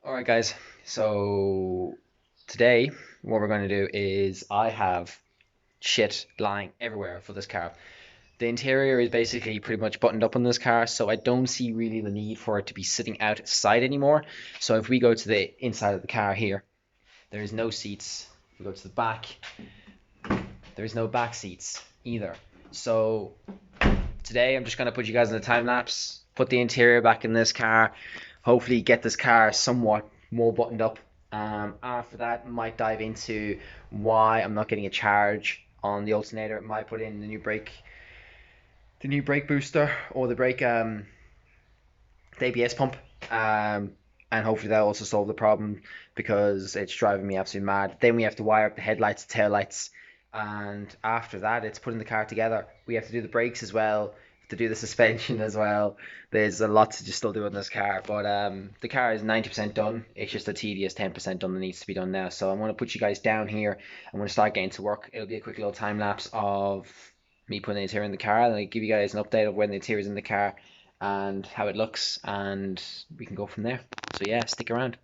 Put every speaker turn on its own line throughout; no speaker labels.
All right, guys. So today, what we're going to do is I have shit lying everywhere for this car. The interior is basically pretty much buttoned up on this car, so I don't see really the need for it to be sitting outside anymore. So if we go to the inside of the car here, there is no seats. If we go to the back, there is no back seats either. So today, I'm just going to put you guys in a time lapse, put the interior back in this car, hopefully get this car somewhat more buttoned up. After that, might dive into why I'm not getting a charge on the alternator. Might put in the new brake booster, or the ABS pump, and hopefully that'll also solve the problem because it's driving me absolutely mad. Then we have to wire up the headlights, tail lights, and after that, it's putting the car together. We have to do the brakes as well, to do the suspension as well. There's a lot to just still do on this car, but the car is 90% done. It's just a tedious 10% done that needs to be done now. So I'm going to put you guys down here. I'm going to start getting to work. It'll be a quick little time lapse of me putting the interior in the car, and I'll give you guys an update of when the interior is in the car and how it looks, and we can go from there. So yeah, stick around.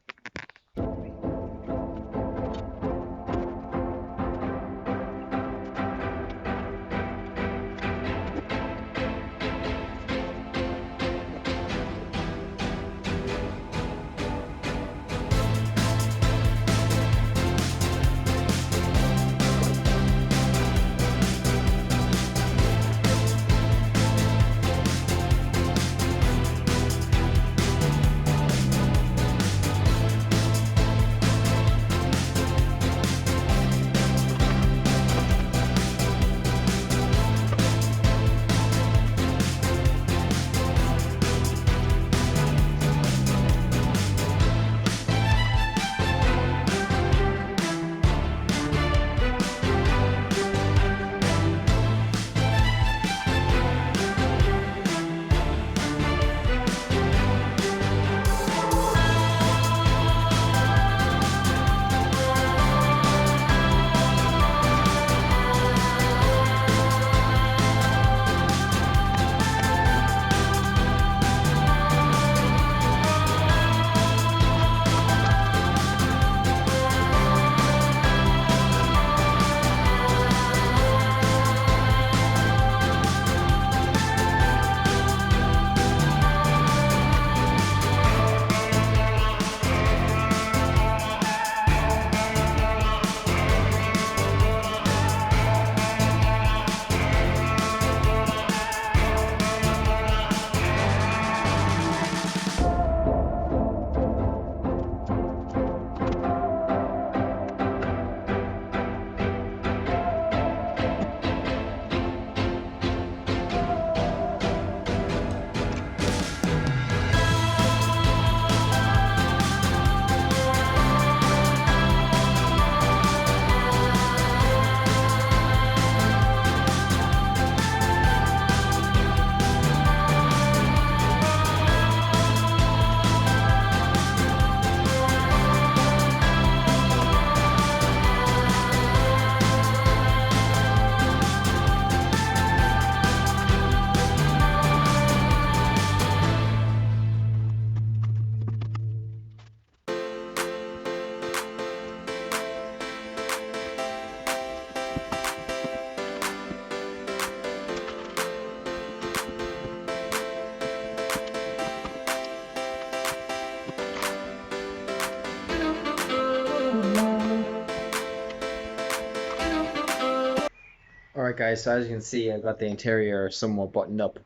Alright guys, so as you can see, I've got the interior somewhat buttoned up.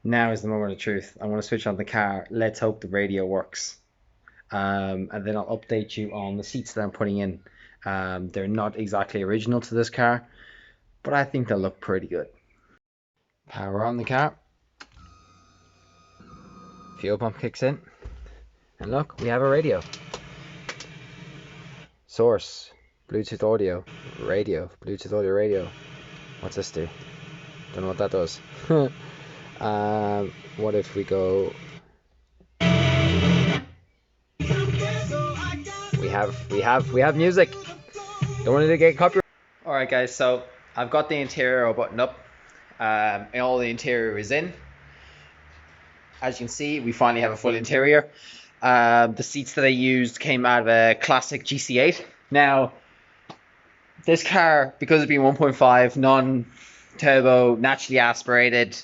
Now is the moment of truth. I'm going to switch on the car. Let's hope the radio works. And then I'll update you on the seats that I'm putting in. They're not exactly original to this car, but I think they'll look pretty good. Power on the car. Fuel pump kicks in. And look, we have a radio. Source, Bluetooth audio, radio, Bluetooth audio radio. What's this do? Don't know what that does. What if we go? We have music. Don't want it to get copyright. All right, guys. So I've got the interior all buttoned up. And all the interior is in. As you can see, we finally have a full interior. The seats that I used came out of a classic GC8. Now, this car, because it's being 1.5, non-turbo, naturally aspirated,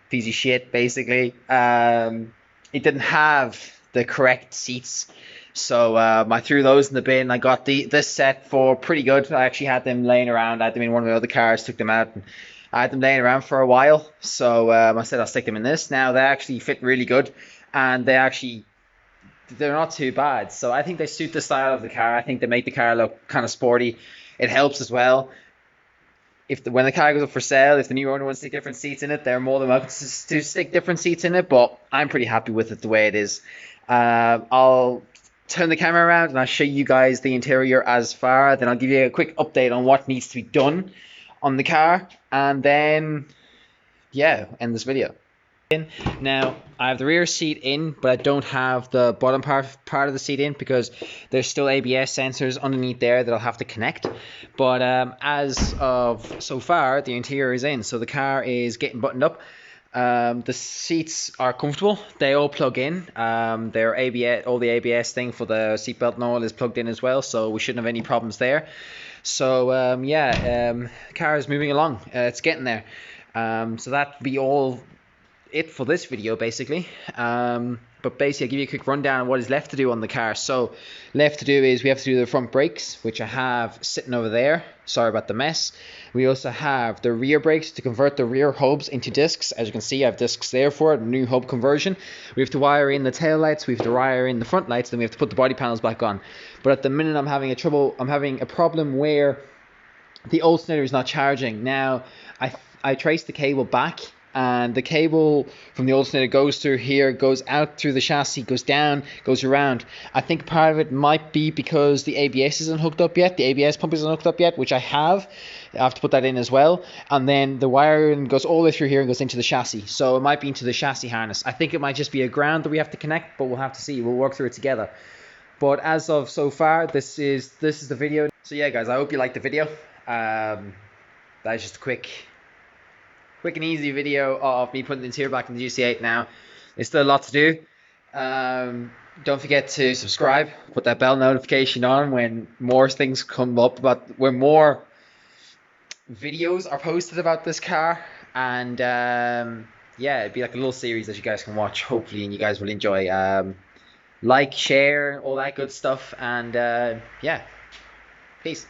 piece of shit, basically, it didn't have the correct seats. So I threw those in the bin. I got this set for pretty good. I actually had them laying around. I had them in one of my other cars, took them out, and I had them laying around for a while. So I said I'll stick them in this. Now they actually fit really good, and they're not too bad. So I think they suit the style of the car. I think they make the car look kind of sporty. It helps as well. When the car goes up for sale, if the new owner wants to stick different seats in it, they're more than welcome to stick different seats in it. But I'm pretty happy with it the way it is. I'll turn the camera around and I'll show you guys the interior as far. Then I'll give you a quick update on what needs to be done on the car, and then yeah, end this video. Now I have the rear seat in, but I don't have the bottom part of the seat in because there's still ABS sensors underneath there that I'll have to connect. But as of so far, the interior is in, so the car is getting buttoned up. The seats are comfortable. They all plug in. They're ABS, all the ABS thing for the seatbelt and all is plugged in as well, so we shouldn't have any problems there. So the car is moving along. It's getting there. So that'd be all it for this video, basically. But basically I'll give you a quick rundown of what is left to do on the car. So left to do is we have to do the front brakes, which I have sitting over there. Sorry about the mess. We also have the rear brakes to convert the rear hubs into discs. As you can see, I have discs there for it, new hub conversion. We have to wire in the tail lights, we have to wire in the front lights, then we have to put the body panels back on. But at the minute I'm having a problem where the alternator is not charging. Now I traced the cable back, and the cable from the alternator goes through here, goes out through the chassis, goes down, goes around. I think part of it might be because the ABS isn't hooked up yet. The ABS pump isn't hooked up yet, which I have. I have to put that in as well. And then the wiring goes all the way through here and goes into the chassis. So it might be into the chassis harness. I think it might just be a ground that we have to connect, but we'll have to see. We'll work through it together. But as of so far, this is the video. So yeah, guys, I hope you liked the video. That's just a quick and easy video of me putting the interior back in the GC8 now. There's still a lot to do. Don't forget to subscribe, put that bell notification on when more things come up when more videos are posted about this car. And yeah, it'd be like a little series that you guys can watch, hopefully, and you guys will enjoy. Like, share, all that good stuff. And yeah, peace.